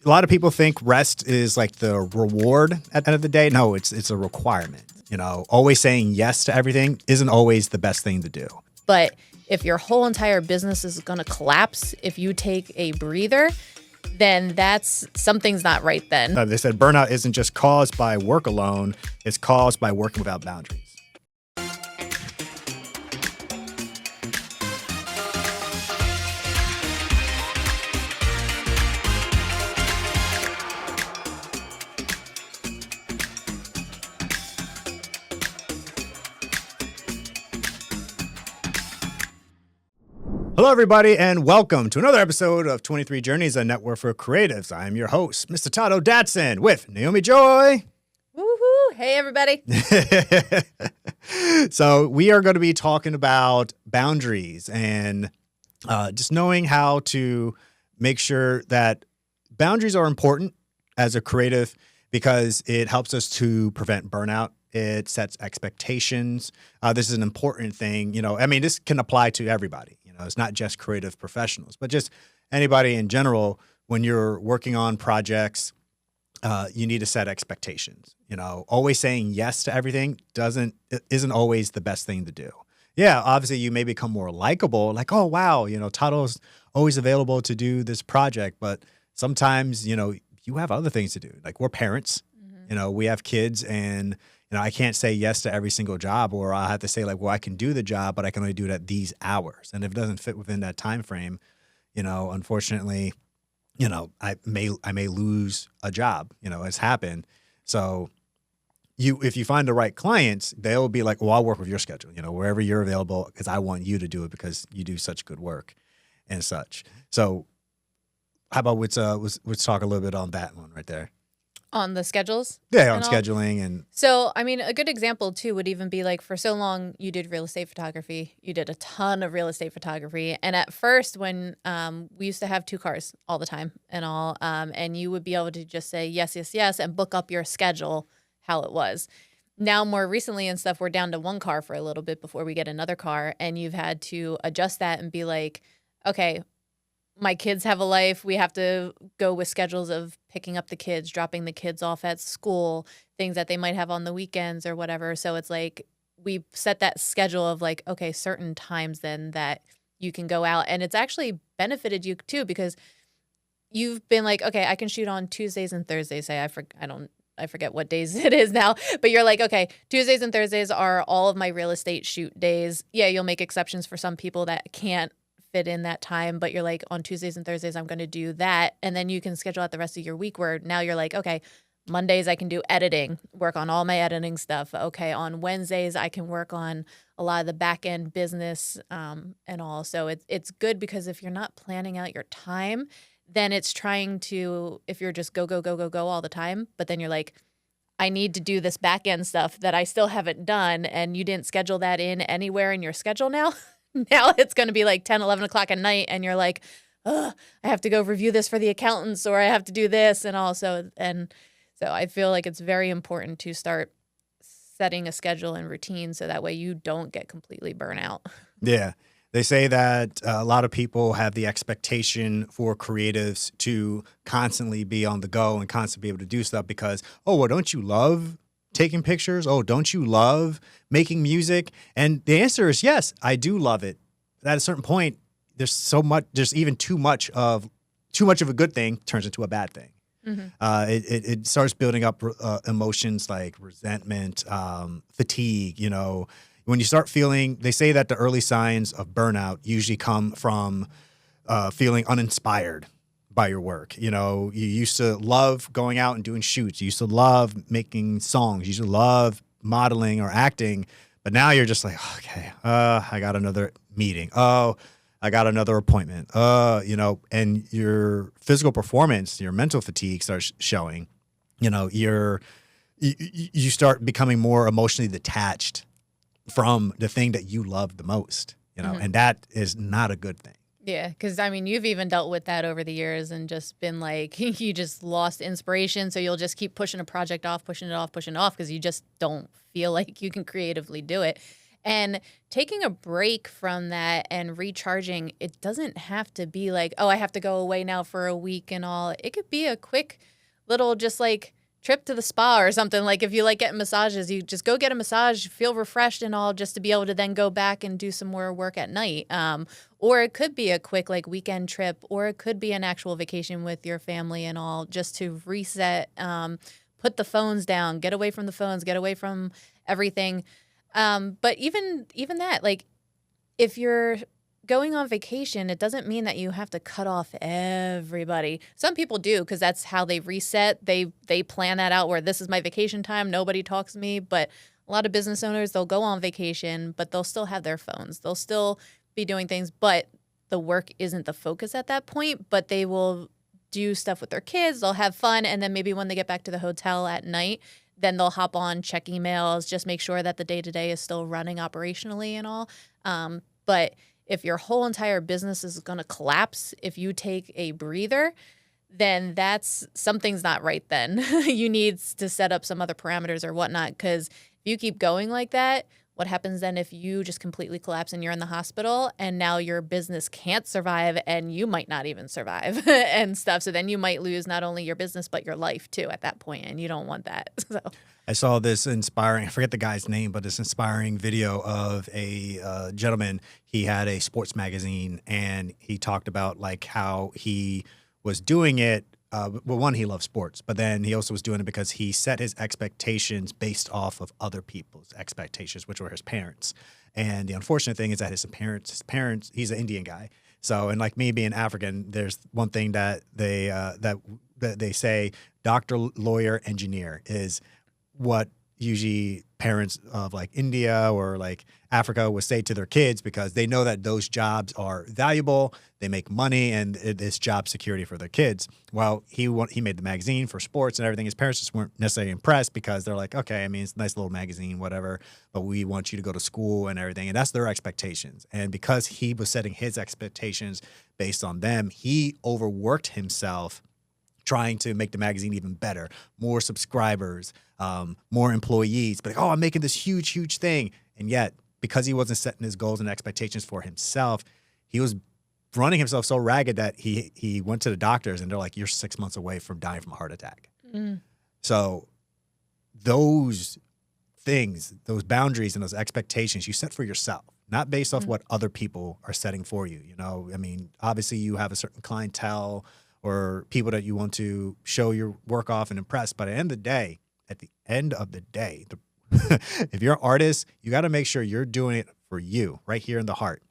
a lot of people think rest is like the reward at the end of the day. No, it's a requirement. Always saying yes to everything isn't always the best thing to do. But if your whole entire business is going to collapse if you take a breather, then something's not right then. They said burnout isn't just caused by work alone. It's caused by working without boundaries. Hello, everybody, and welcome to another episode of 23 Journeys, a network for creatives. I am your host, Mr. Tato Datson, with Naomi Joy. Woohoo! Hey, everybody. So we are going to be talking about boundaries and just knowing how to make sure that boundaries are important as a creative because it helps us to prevent burnout. It sets expectations. This is an important thing. This can apply to everybody. It's not just creative professionals, but just anybody in general. When you're working on projects, you need to set expectations. Always saying yes to everything isn't always the best thing to do. Yeah, obviously you may become more likable, like, oh, wow, Tato's always available to do this project. But sometimes, you have other things to do. Like, we're parents, we have kids, and I can't say yes to every single job, or I'll have to say, like, well, I can do the job, but I can only do it at these hours. And if it doesn't fit within that time frame, unfortunately, I may lose a job. It's happened. So if you find the right clients, they'll be like, well, I'll work with your schedule, wherever you're available, because I want you to do it because you do such good work and such. So how about let's talk a little bit on that one right there. On the schedules? Yeah, on scheduling. And so, a good example, too, would even be like, for so long, you did real estate photography. You did a ton of real estate photography. And at first, when we used to have 2 cars all the time and you would be able to just say yes, yes, yes, and book up your schedule how it was. Now, more recently and stuff, we're down to 1 car for a little bit before we get another car. And you've had to adjust that and be like, okay, my kids have a life. We have to go with schedules of picking up the kids, dropping the kids off at school, things that they might have on the weekends or whatever. So it's like we set that schedule of like, okay, certain times then that you can go out. And it's actually benefited you too, because you've been like, okay, I can shoot on Tuesdays and Thursdays. I forget what days it is now, but you're like, okay, Tuesdays and Thursdays are all of my real estate shoot days. Yeah, you'll make exceptions for some people that can't fit in that time, but you're like, on Tuesdays and Thursdays, I'm going to do that. And then you can schedule out the rest of your week where now you're like, okay, Mondays I can do editing, work on all my editing stuff. Okay, on Wednesdays I can work on a lot of the back end business and all. So it's good because if you're not planning out your time, then it's trying to, if you're just go all the time, but then you're like, I need to do this back end stuff that I still haven't done, and you didn't schedule that in anywhere in your schedule now. Now it's going to be like 10, 11 o'clock at night, and you're like, I have to go review this for the accountants, or I have to do this. And also, and so I feel like it's very important to start setting a schedule and routine so that way you don't get completely burnt out. Yeah. They say that a lot of people have the expectation for creatives to constantly be on the go and constantly be able to do stuff because, oh, well, don't you love taking pictures? Oh, don't you love making music? And the answer is yes, I do love it. But at a certain point, there's even too much of a good thing turns into a bad thing. Mm-hmm. It starts building up emotions like resentment, fatigue. When you start feeling, they say that the early signs of burnout usually come from feeling uninspired by your work. You used to love going out and doing shoots. You used to love making songs. You used to love modeling or acting. But now you're just like, okay, I got another meeting. Oh, I got another appointment. And your physical performance, your mental fatigue starts showing. You start becoming more emotionally detached from the thing that you love the most, mm-hmm. and that is not a good thing. Yeah, because, you've even dealt with that over the years and just been like, you just lost inspiration, so you'll just keep pushing a project off, pushing it off, because you just don't feel like you can creatively do it. And taking a break from that and recharging, it doesn't have to be like, oh, I have to go away now for a week and all. It could be a quick little just like trip to the spa or something. Like if you like getting massages, you just go get a massage, feel refreshed and all, just to be able to then go back and do some more work at night. Or it could be a quick like weekend trip, or it could be an actual vacation with your family and all, just to reset, put the phones down, get away from the phones, get away from everything. But even that, like if you're going on vacation, it doesn't mean that you have to cut off everybody. Some people do because that's how they reset. They plan that out where this is my vacation time. Nobody talks to me. But a lot of business owners, they'll go on vacation, but they'll still have their phones. They'll still be doing things, but the work isn't the focus at that point. But they will do stuff with their kids. They'll have fun. And then maybe when they get back to the hotel at night, then they'll hop on, check emails, just make sure that the day-to-day is still running operationally and all. But if your whole entire business is going to collapse if you take a breather, then that's something's not right then. You need to set up some other parameters or whatnot, because if you keep going like that, what happens then if you just completely collapse and you're in the hospital and now your business can't survive and you might not even survive and stuff. So then you might lose not only your business, but your life too at that point, and you don't want that. So I saw this inspiring, I forget the guy's name, but this inspiring video of a gentleman. He had a sports magazine and he talked about like how he was doing it. Well, one, he loves sports, but then he also was doing it because he set his expectations based off of other people's expectations, which were his parents. And the unfortunate thing is that his parents, he's an Indian guy. So, and like me being African, there's one thing that they say, doctor, lawyer, engineer is what usually parents of like India or like Africa would say to their kids, because they know that those jobs are valuable, they make money, and it's job security for their kids. Well, he made the magazine for sports and everything. His parents just weren't necessarily impressed because they're like, okay, I mean, it's a nice little magazine, whatever, but we want you to go to school and everything. And that's their expectations. And because he was setting his expectations based on them, he overworked himself trying to make the magazine even better, more subscribers, more employees. But like, oh, I'm making this huge, huge thing. And yet, because he wasn't setting his goals and expectations for himself, he was running himself so ragged that he went to the doctors and they're like, you're 6 months away from dying from a heart attack. Mm. So those things, those boundaries and those expectations you set for yourself, not based off what other people are setting for you. You know, I mean, obviously you have a certain clientele or people that you want to show your work off and impress. But at the end of the day, if you're an artist, you got to make sure you're doing it for you right here in the heart.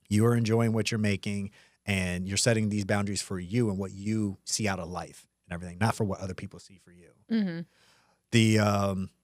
You are enjoying what you're making and you're setting these boundaries for you and what you see out of life and everything, not for what other people see for you. Mm-hmm.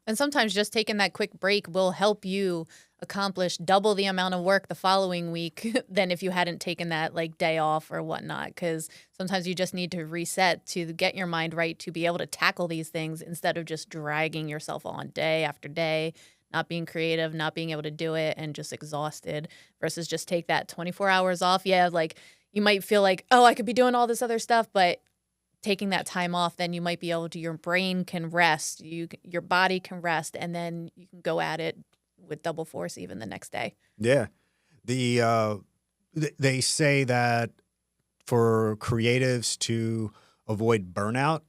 And sometimes just taking that quick break will help you accomplish double the amount of work the following week than if you hadn't taken that like day off or whatnot. Because sometimes you just need to reset to get your mind right to be able to tackle these things instead of just dragging yourself on day after day, not being creative, not being able to do it, and just exhausted, versus just take that 24 hours off. Yeah, like you might feel like, oh, I could be doing all this other stuff, but taking that time off, then you might be able to, your brain can rest, your body can rest, and then you can go at it with double force even the next day. Yeah. They say that for creatives to avoid burnout,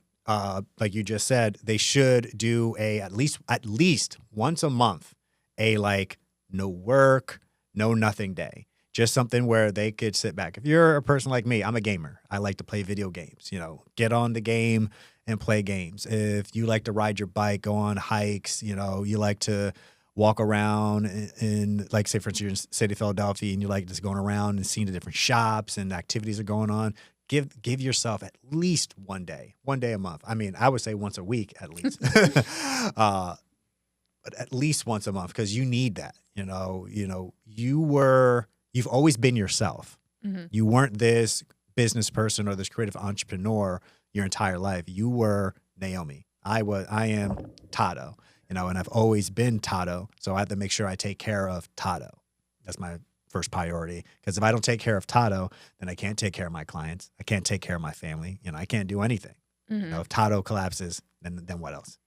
like you just said, they should do at least once a month, a like no work, no nothing day. Just something where they could sit back. If you're a person like me, I'm a gamer. I like to play video games, you know, get on the game and play games. If you like to ride your bike, go on hikes, you know, you like to walk around in like, say, for instance, you're in the city of Philadelphia and you like just going around and seeing the different shops and activities are going on. Give yourself at least one day a month. I mean, I would say once a week at least, but at least once a month, because you need that. You've always been yourself. Mm-hmm. You weren't this business person or this creative entrepreneur your entire life. You were Naomi. I am Tato, and I've always been Tato. So I have to make sure I take care of Tato. That's my first priority. Because if I don't take care of Tato, then I can't take care of my clients. I can't take care of my family. I can't do anything. Mm-hmm. If Tato collapses, then what else?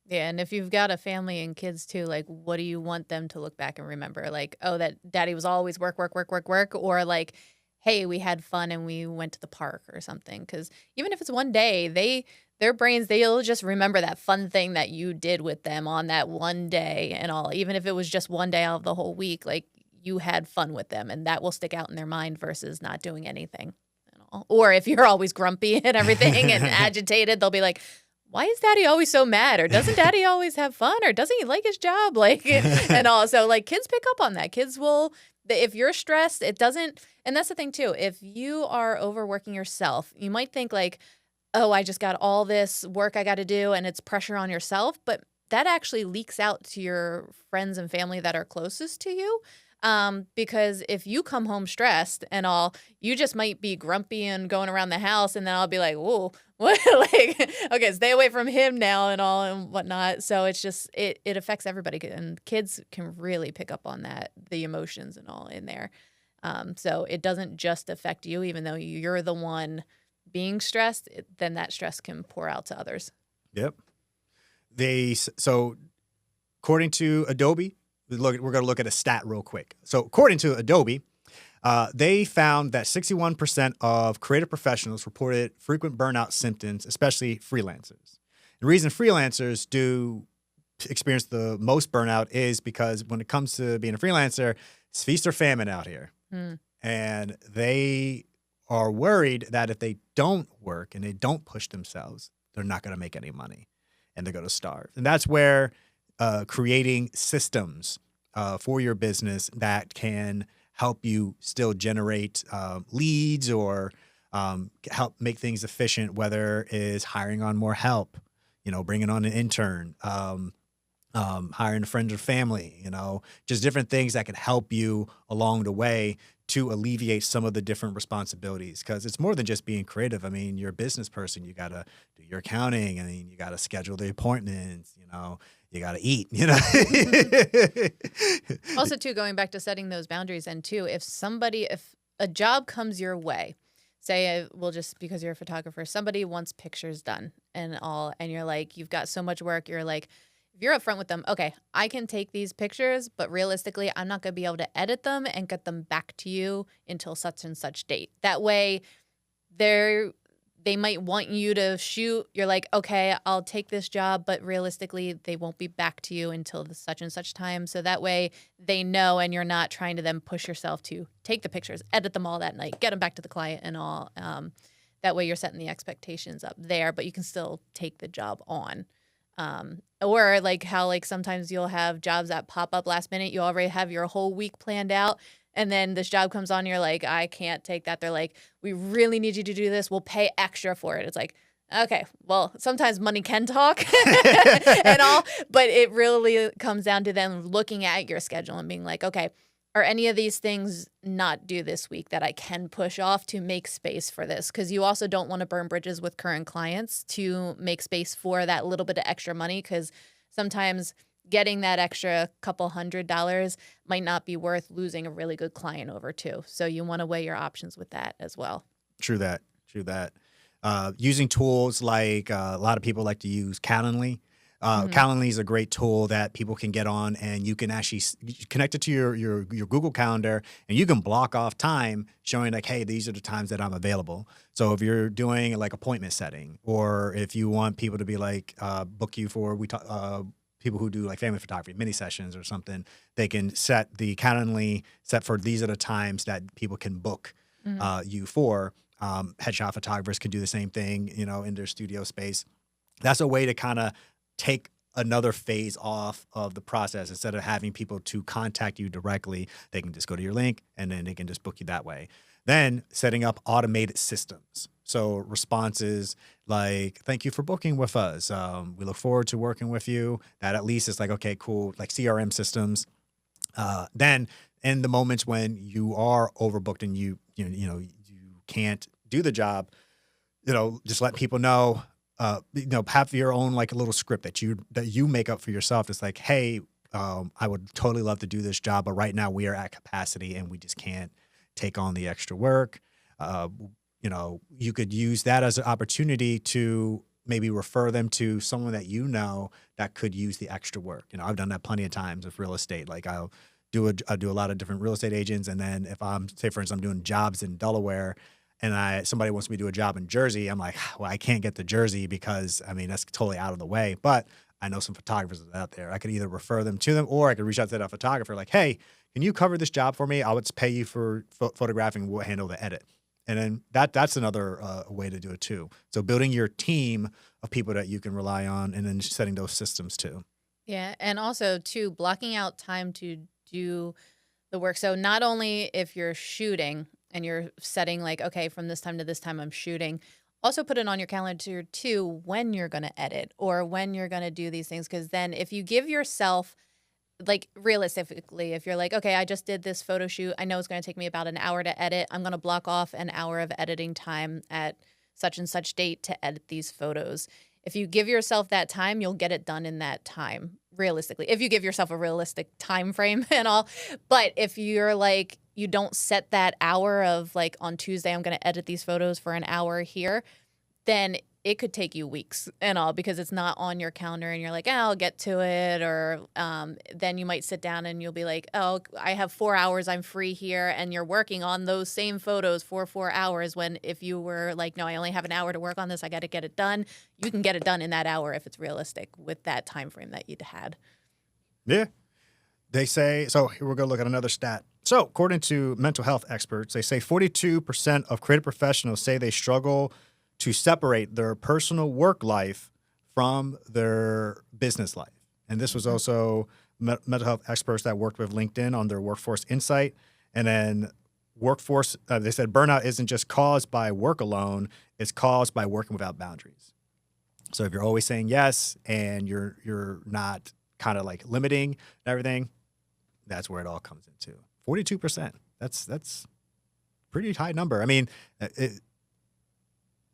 Yeah, and if you've got a family and kids too, like, what do you want them to look back and remember? Like, oh, that daddy was always work, work, work, work, work, or like, hey, we had fun and we went to the park or something. Because even if it's one day, their brains they'll just remember that fun thing that you did with them on that one day and all. Even if it was just one day out of the whole week, like you had fun with them, and that will stick out in their mind versus not doing anything. And all. Or if you're always grumpy and everything and agitated, they'll be like, why is daddy always so mad? Or doesn't daddy always have fun? Or doesn't he like his job? Like, and also like kids pick up on that. Kids will, if you're stressed, it doesn't, and that's the thing too. If you are overworking yourself, you might think like, oh, I just got all this work I got to do and it's pressure on yourself. But that actually leaks out to your friends and family that are closest to you. Because if you come home stressed and all, you just might be grumpy and going around the house, and then I'll be like, whoa, what? Like, okay, stay away from him now and all and whatnot. So it's just, it affects everybody, and kids can really pick up on that, the emotions and all in there. So it doesn't just affect you, even though you're the one being stressed, then that stress can pour out to others. Yep. So according to Adobe, we're going to look at a stat real quick. So according to Adobe, they found that 61% of creative professionals reported frequent burnout symptoms, especially freelancers. The reason freelancers do experience the most burnout is because when it comes to being a freelancer, it's feast or famine out here. And they are worried that if they don't work and they don't push themselves, they're not going to make any money and they're going to starve. And that's where creating systems for your business that can help you still generate leads or help make things efficient, whether it is hiring on more help, bringing on an intern, hiring a friend or family, just different things that can help you along the way to alleviate some of the different responsibilities. Because it's more than just being creative. I mean, you're a business person. You got to do your accounting. I mean, you got to schedule the appointments, you got to eat, Also, too, going back to setting those boundaries, and too, if a job comes your way, say, well, just because you're a photographer, somebody wants pictures done and all, and you're like, you've got so much work, you're like, if you're upfront with them, okay, I can take these pictures, but realistically, I'm not going to be able to edit them and get them back to you until such and such date. That way, they might want you to shoot. You're like, okay, I'll take this job, but realistically, they won't be back to you until the such and such time. So that way they know, and you're not trying to then push yourself to take the pictures, edit them all that night, get them back to the client and all. That way you're setting the expectations up there, but you can still take the job on. Or like how like sometimes you'll have jobs that pop up last minute. You already have your whole week planned out. And then this job comes on, you're like, I can't take that. They're like, we really need you to do this. We'll pay extra for it. It's like, okay, well, sometimes money can talk and all, but it really comes down to them looking at your schedule and being like, okay, are any of these things not due this week that I can push off to make space for this? Because you also don't want to burn bridges with current clients to make space for that little bit of extra money, because sometimes getting that extra couple $100 might not be worth losing a really good client over too. So you want to weigh your options with that as well. True that. Using tools like a lot of people like to use Calendly. Calendly is a great tool that people can get on, and you can actually connect it to your Google Calendar, and you can block off time showing like, hey, these are the times that I'm available. So if you're doing like appointment setting, or if you want people to be like book you for people who do like family photography, mini sessions or something, they can set the Calendly set for these are the times that people can book you for. Headshot photographers can do the same thing, in their studio space. That's a way to kind of take another phase off of the process. Instead of having people to contact you directly, they can just go to your link and then they can just book you that way. Then setting up automated systems. So responses like, thank you for booking with us. We look forward to working with you. That at least is like, okay, cool. Like CRM systems. Then in the moments when you are overbooked and you can't do the job, just let people know, have your own like a little script that you make up for yourself. It's like, hey, I would totally love to do this job, but right now we are at capacity and we just can't take on the extra work. You could use that as an opportunity to maybe refer them to someone that you know that could use the extra work. I've done that plenty of times with real estate. Like I do a lot of different real estate agents, and then if say for instance I'm doing jobs in Delaware, and somebody wants me to do a job in Jersey, I'm like, well, I can't get to Jersey because that's totally out of the way. But I know some photographers out there. I could either refer them to them, or I could reach out to that photographer like, hey, can you cover this job for me? I'll just pay you for photographing. We'll handle the edit. And then that's another way to do it too. So building your team of people that you can rely on, and then setting those systems too. Yeah, and also too, blocking out time to do the work. So not only if you're shooting and you're setting like, okay, from this time to this time I'm shooting, also put it on your calendar too when you're going to edit or when you're going to do these things. Because then if you give yourself, like realistically, if you're like, okay, I just did this photo shoot, I know it's going to take me about an hour to edit. I'm going to block off an hour of editing time at such and such date to edit these photos. If you give yourself that time, you'll get it done in that time, realistically. If you give yourself a realistic time frame and all. But if you're like, you don't set that hour of like on Tuesday, I'm going to edit these photos for an hour here, then it could take you weeks and all because it's not on your calendar and you're like, I'll get to it. Or then you might sit down and you'll be like, oh, I have 4 hours. I'm free here. And you're working on those same photos for 4 hours when if you were like, no, I only have an hour to work on this. I got to get it done. You can get it done in that hour if it's realistic with that time frame that you'd had. Yeah. They say, so here we're going to look at another stat. So according to mental health experts, they say 42% of creative professionals say they struggle to separate their personal work life from their business life. And this was also mental health experts that worked with LinkedIn on their workforce insight. And then workforce, they said burnout isn't just caused by work alone, it's caused by working without boundaries. So if you're always saying yes and you're not kind of like limiting everything, that's where it all comes into. 42%. That's pretty high number. I mean,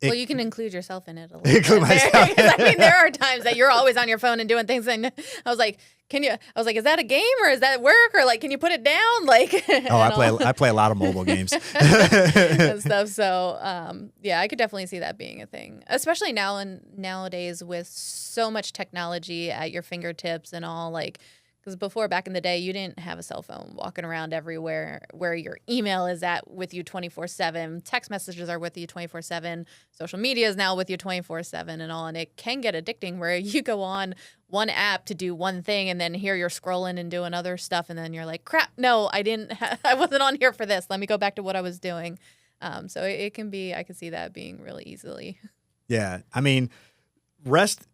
well, you can include yourself in it a little bit. Include myself. I mean, there are times that you're always on your phone and doing things. And I was like, is that a game or is that work? Or like, can you put it down? Like, I play a lot of mobile games and stuff. So, yeah, I could definitely see that being a thing, especially nowadays with so much technology at your fingertips and all. Like, because before, back in the day, you didn't have a cell phone walking around everywhere where your email is at with you 24/7. Text messages are with you 24/7. Social media is now with you 24/7 and all. And it can get addicting where you go on one app to do one thing and then here you're scrolling and doing other stuff. And then you're like, crap, no, I wasn't on here for this. Let me go back to what I was doing. So it can be, I can see that being really easily. Yeah. I mean, rest.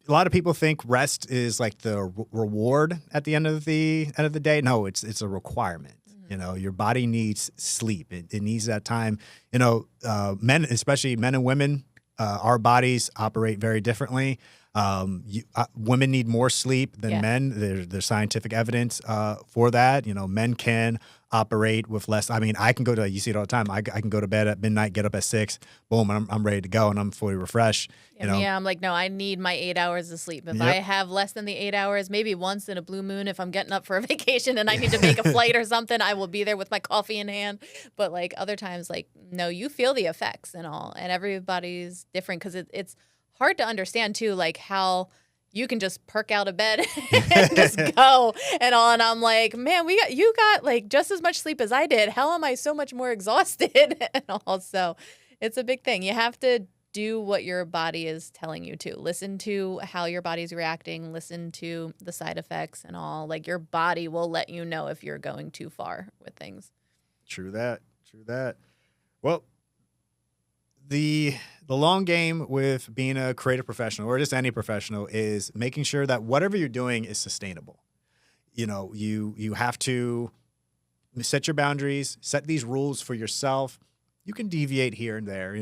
A lot of people think rest is like the reward at the end of the day. No, it's a requirement. Mm-hmm. Your body needs sleep. It needs that time. Men, especially men and women, our bodies operate very differently. Women need more sleep than men. There's scientific evidence for that. Men can operate with less. I mean, I can go to, you see it all the time. I can go to bed at midnight, get up at 6, boom, and I'm ready to go and I'm fully refreshed. Yeah, I'm like, no, I need my 8 hours of sleep. If I have less than the 8 hours, maybe once in a blue moon, if I'm getting up for a vacation and I need to make a flight or something, I will be there with my coffee in hand. But like other times, like, no, you feel the effects and all, and everybody's different because it's hard to understand too, like how you can just perk out of bed and just go and all. And I'm like, man, you got like just as much sleep as I did. How am I so much more exhausted? And also, it's a big thing. You have to do what your body is telling you to. Listen to how your body's reacting. Listen to the side effects and all. Like your body will let you know if you're going too far with things. True that. Well, the long game with being a creative professional or just any professional is making sure that whatever you're doing is sustainable. You have to set your boundaries, set these rules for yourself. You can deviate here and there,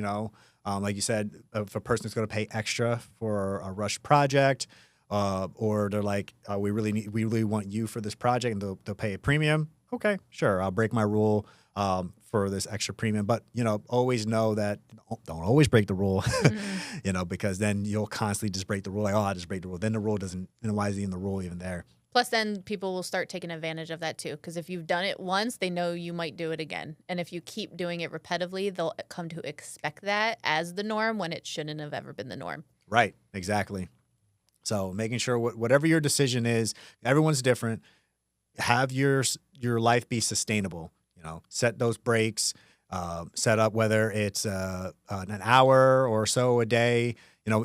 like you said, if a person's going to pay extra for a rush project, or they're like, we really want you for this project, and they'll pay a premium. Okay, sure, I'll break my rule for this extra premium, but always know that don't always break the rule, because then you'll constantly just break the rule. Like, oh, I just break the rule. Then the rule doesn't. And why is even the rule even there? Plus, then people will start taking advantage of that too, because if you've done it once, they know you might do it again, and if you keep doing it repetitively, they'll come to expect that as the norm when it shouldn't have ever been the norm. Right. Exactly. So making sure whatever your decision is, everyone's different. Have your life be sustainable. Set those breaks. Set up whether it's an hour or so a day.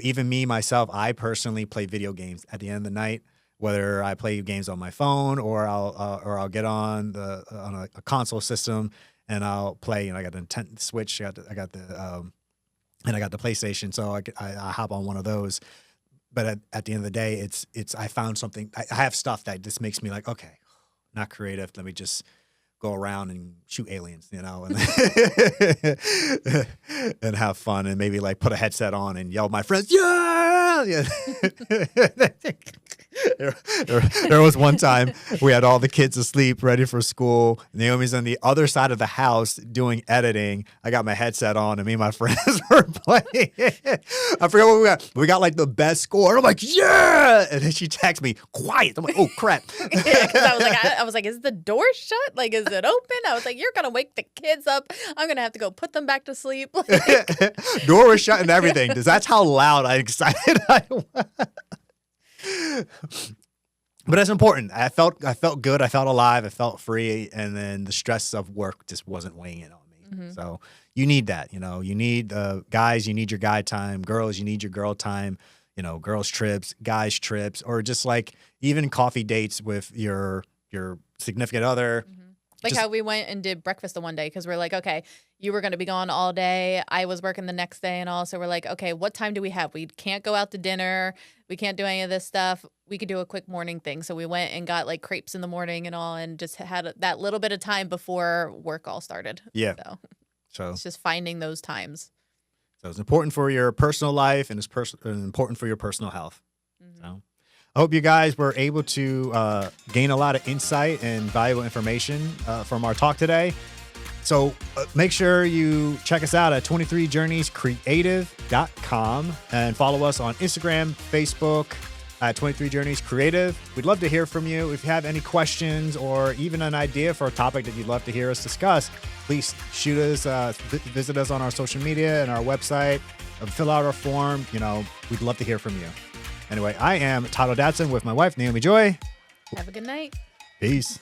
Even me myself, I personally play video games at the end of the night. Whether I play games on my phone or I'll get on a console system and I'll play. I got the Nintendo Switch. I got the PlayStation, so I hop on one of those. But at the end of the day, it's I found something. I have stuff that just makes me like, okay, not creative. Let me just go around and shoot aliens, and and have fun, and maybe like put a headset on and yell at my friends, yeah. There was one time we had all the kids asleep, ready for school. Naomi's on the other side of the house doing editing. I got my headset on, and me and my friends were playing. I forget what we got. We got like the best score. I'm like, yeah! And then she texts me, quiet. I'm like, oh crap. Yeah, because I was like, is the door shut? Like, is it open? I was like, you're gonna wake the kids up. I'm gonna have to go put them back to sleep. Door was shut and everything. That's how loud I excited I was. But it's important. I felt good. I felt alive. I felt free. And then the stress of work just wasn't weighing in on me. Mm-hmm. So you need that. You need guys, you need your guy time. Girls, you need your girl time. Girls trips, guys trips, or just like even coffee dates with your significant other. Mm-hmm. Like how we went and did breakfast the one day because we're like, okay, you were going to be gone all day. I was working the next day and all. So we're like, okay, what time do we have? We can't go out to dinner. We can't do any of this stuff. We could do a quick morning thing. So we went and got like crepes in the morning and all and just had that little bit of time before work all started. Yeah. So it's just finding those times. So it's important for your personal life and it's important for your personal health. Mm-hmm. So I hope you guys were able to gain a lot of insight and valuable information from our talk today. So make sure you check us out at 23journeyscreative.com and follow us on Instagram, Facebook at 23journeyscreative. We'd love to hear from you. If you have any questions or even an idea for a topic that you'd love to hear us discuss, please shoot us, visit us on our social media and our website, fill out our form. We'd love to hear from you. Anyway, I am Tato Datsun with my wife, Naomi Joy. Have a good night. Peace.